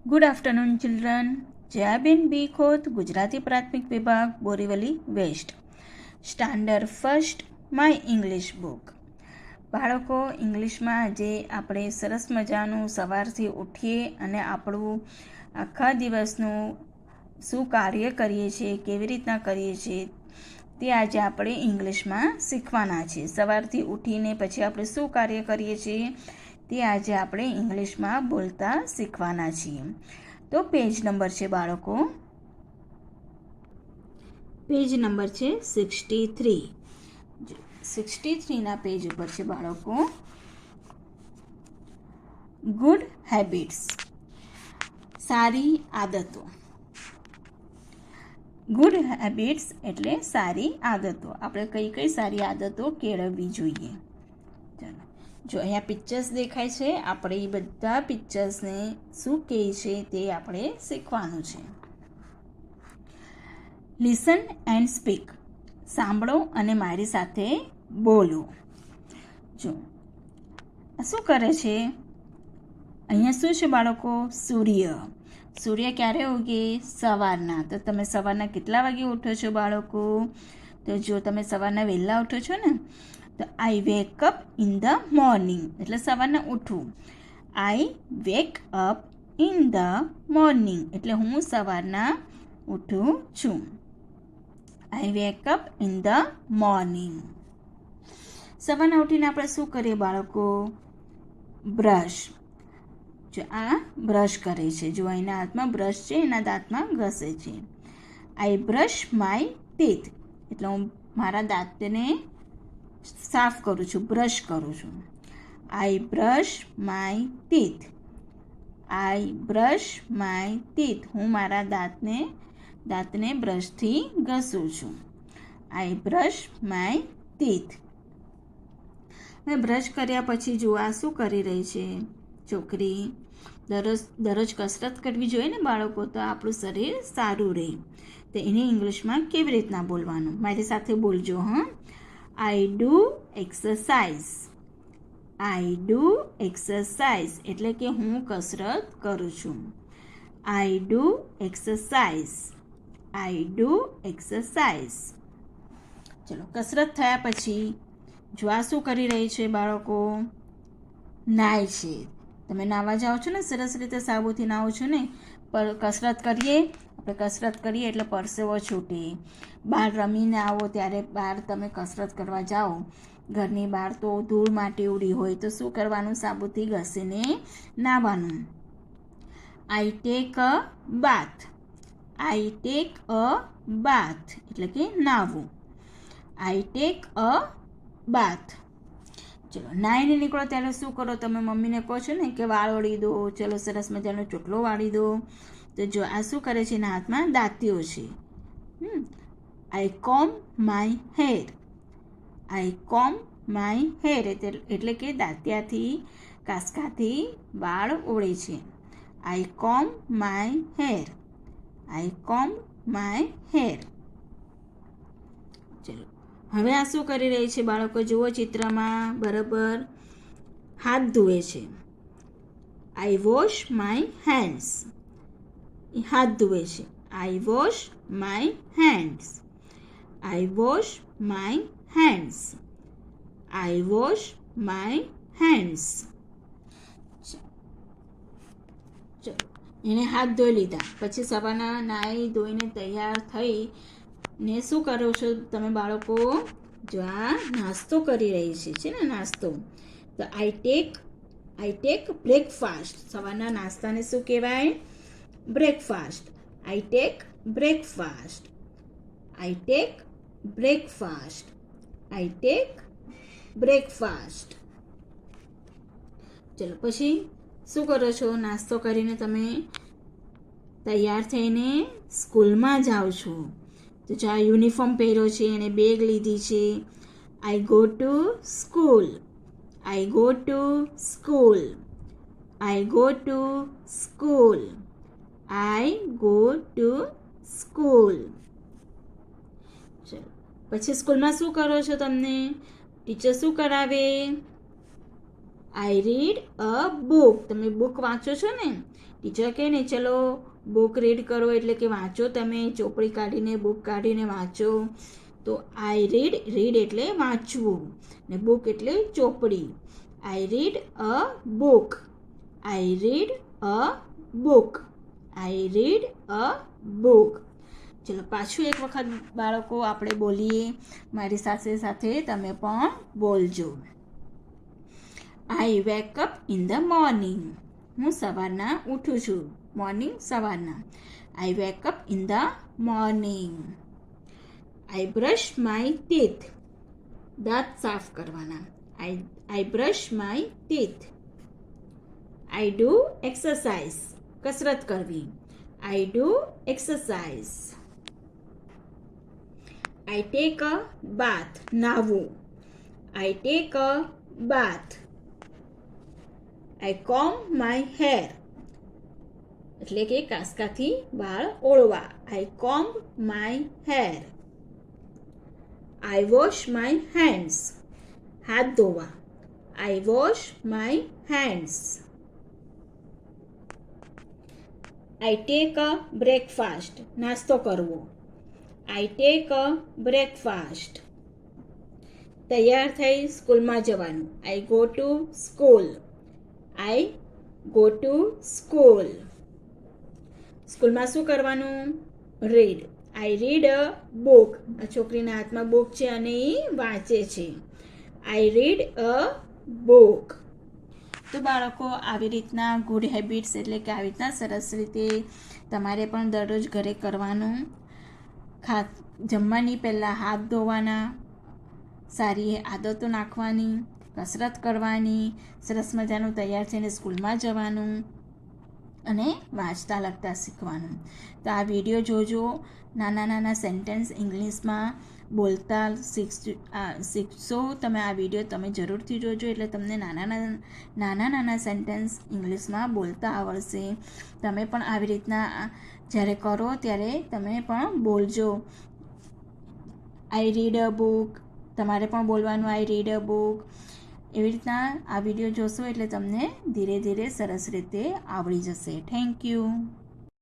Good afternoon children. Jayaben B Khot, Gujarati પ્રાથમિક વિભાગ, Borivali west. Standard first, my English book. બાળકો, ઇંગ્લિશમાં આજે આપણે સરસ મજાનું સવારથી ઉઠીએ અને આપણું આખા દિવસનું શું કાર્ય કરીએ છીએ, કેવી રીતના કરીએ છીએ તે આજે આપણે ઇંગ્લિશમાં શીખવાના છીએ. સવારથી ઉઠીને પછી આપણે શું કાર્ય કરીએ છીએ તે આજે આપણે ઇંગ્લિશમાં બોલતા શીખવાના છીએ. તો પેજ નંબર છે બાળકો, પેજ નંબર છે 63. 63ના પેજ ઉપર છે બાળકો, ગુડ હેબિટ્સ, સારી આદતો. ગુડ હેબિટ્સ એટલે સારી આદતો. આપણે કઈ કઈ સારી આદતો કેળવવી જોઈએ. ચાલો, જો અહીંયા પિક્ચર્સ દેખાય છે, આપણે એ બધા પિક્ચર્સને શું કહે છે તે આપણે શીખવાનું છે. લિસન એન્ડ સ્પીક, સાંભળો અને મારી સાથે બોલો. જો શું કરે છે અહીંયા, શું છે બાળકો? સૂર્ય. સૂર્ય ક્યારે ઉગે? સવારના. તો તમે સવારના કેટલા વાગે ઉઠો છો બાળકો? તો જો તમે સવારના વહેલા ઉઠો છો ને, તો I wake up in the morning એટલે સવારના ઉઠવું. I wake up in the morning એટલે હું સવારના ઉઠું છું. I wake up in the morning. સવારના ઉઠીને આપણે શું કરીએ બાળકો? બ્રશ. જો આ બ્રશ કરે છે, જો એના હાથમાં બ્રશ છે, એના દાંતમાં ઘસે છે. આઈ બ્રશ માય ટીથ એટલે હું મારા દાંતને સાફ કરું છું, બ્રશ કરું છું. I brush my teeth. I brush my teeth હું મારા દાંતને બ્રશથી ઘસું છું. I brush my teeth. હવે બ્રશ કર્યા પછી જો આ શું કરી રહી છે છોકરી? દરરોજ કસરત કરવી જોઈએ ને બાળકો, તો આપણું શરીર સારું રહે. તો એને ઇંગ્લિશમાં કેવી રીતના બોલવાનું? મારી સાથે બોલજો. આઈ do exercise. I do exercise એટલે કે હું કસરત કરું છું. આઈ do exercise. I do exercise. ચલો, કસરત થયા પછી જો આ શું કરી રહી છે બાળકો? નાય છે. તમે નાવા જાઓ છો ને, સરસ રીતે સાબુથી નાવો છો ને, પર કસરત કરીએ એટલે પરસેવો છૂટે. બહાર રમીને આવો ત્યારે બહાર તમે કસરત કરવા જાઓ, ઘરની બહાર તો ધૂળ માટી ઉડી હોય તો શું કરવાનું? સાબુથી ઘસીને નાવાનું. આઈ take a bath. I take a બાથ એટલે કે નાવું. આઈ ટેક અ બાથ. ચલો, નાઈને નીકળો ત્યારે શું કરો? તમે મમ્મીને કહો છો ને કે વાળ ઓળી દો, ચલો સરસ મજાનો ચોટલો વાળી દો. તો જો આ શું કરે છે? એના હાથમાં દાંતીઓ છે. I comb my hair. I comb my hair એટલે કે દાંતિયાથી, કાસકાથી વાળ ઓળે છે. I comb my hair. I comb my hair. ચલો, હવે આ શું કરી રહી છે બાળકો? જુઓ ચિત્રમાં બરાબર. હાથ ધોવે છે. I wash my hands. હાથ ધોવે છે. I wash my hands. I wash my hands. I wash my hands. ચલો, એને હાથ ધોઈ લીધા પછી સવારના નાહી ધોઈને તૈયાર થઈ ને શું કરો છો તમે બાળકો? જો આ નાસ્તો કરી રહી છે ને નાસ્તો. તો આઈ ટેક બ્રેકફાસ્ટ. સવારના નાસ્તાને શું કહેવાય? Breakfast. I take breakfast. I take breakfast. I take breakfast. ચલો, પછી શું કરો છો? નાસ્તો કરીને તમે તૈયાર થઈને સ્કૂલમાં જાઓ છો. તો જો આ યુનિફોર્મ પહેર્યો છે, એને બેગ લીધી છે. I go to school. I go to school. I go to school. I go to school. ચલો, પછી સ્કૂલમાં શું કરો છો? તમને ટીચર શું કરાવે? આઈ રીડ અ બુક. તમે બુક વાંચો છો ને, ટીચર કહે ને ચલો બુક રીડ કરો એટલે કે વાંચો, તમે ચોપડી કાઢીને બુક કાઢીને વાંચો. તો આઈ રીડ એટલે વાંચવું ને બુક એટલે ચોપડી. આઈ read a book. I read a book. I read a book. ચલો પાછું એક વખત બાળકો આપણે બોલીએ, મારી સાથે સાથે તમે પણ બોલજો. I wake up in the morning. હું સવારના ઉઠું છું. મોર્નિંગ સવારના. I wake up in the morning. I brush my teeth. દાંત સાફ કરવાના. I brush my teeth. I do exercise. કસરત કરવી. I do exercise. I take a bath. નાહવું. I take a bath. I comb my hair. એટલે કે કાંસકાથી વાળ ઓળવા. I comb my hair. I wash my hands. હાથ ધોવા. આઈ wash my hands. I take a breakfast. નાસ્તો કરવો. આઈ ટેક અ બ્રેકફાસ્ટ. તૈયાર થઈ સ્કૂલમાં જવાનું. I go to school. I go to school. સ્કૂલમાં શું કરવાનું? Read. I read a book. આ છોકરીના હાથમાં બુક છે અને એ વાંચે છે. આઈ રીડ અ બુક. તો બાળકો આવી રીતના ગુડ હેબિટ્સ એટલે કે આવી રીતના સરસ રીતે તમારે પણ દરરોજ ઘરે કરવાનું. જમવાની પહેલાં હાથ ધોવાના, સારી આદતો નાખવાની, કસરત કરવાની, સરસ મજાનું તૈયાર થઈને સ્કૂલમાં જવાનું અને વાંચતા લખતા શીખવાનું. તો આ વિડીયો જોજો. નાના નાના સેન્ટેન્સ ઇંગ્લિશમાં બોલતા શીખશો તમે. આ વિડીયો તમે જરૂરથી જોજો એટલે તમને નાના સેન્ટેન્સ ઇંગ્લિશમાં બોલતા આવડશે. તમે પણ આવી રીતના જ્યારે કરો ત્યારે તમે પણ બોલજો. આઈ રીડ અ બુક. તમારે પણ બોલવાનું આઈ રીડ અ બુક. એવી રીતના આ વિડીયો જોશો એટલે તમને ધીરે ધીરે સરસ રીતે આવડી જશે. Thank you.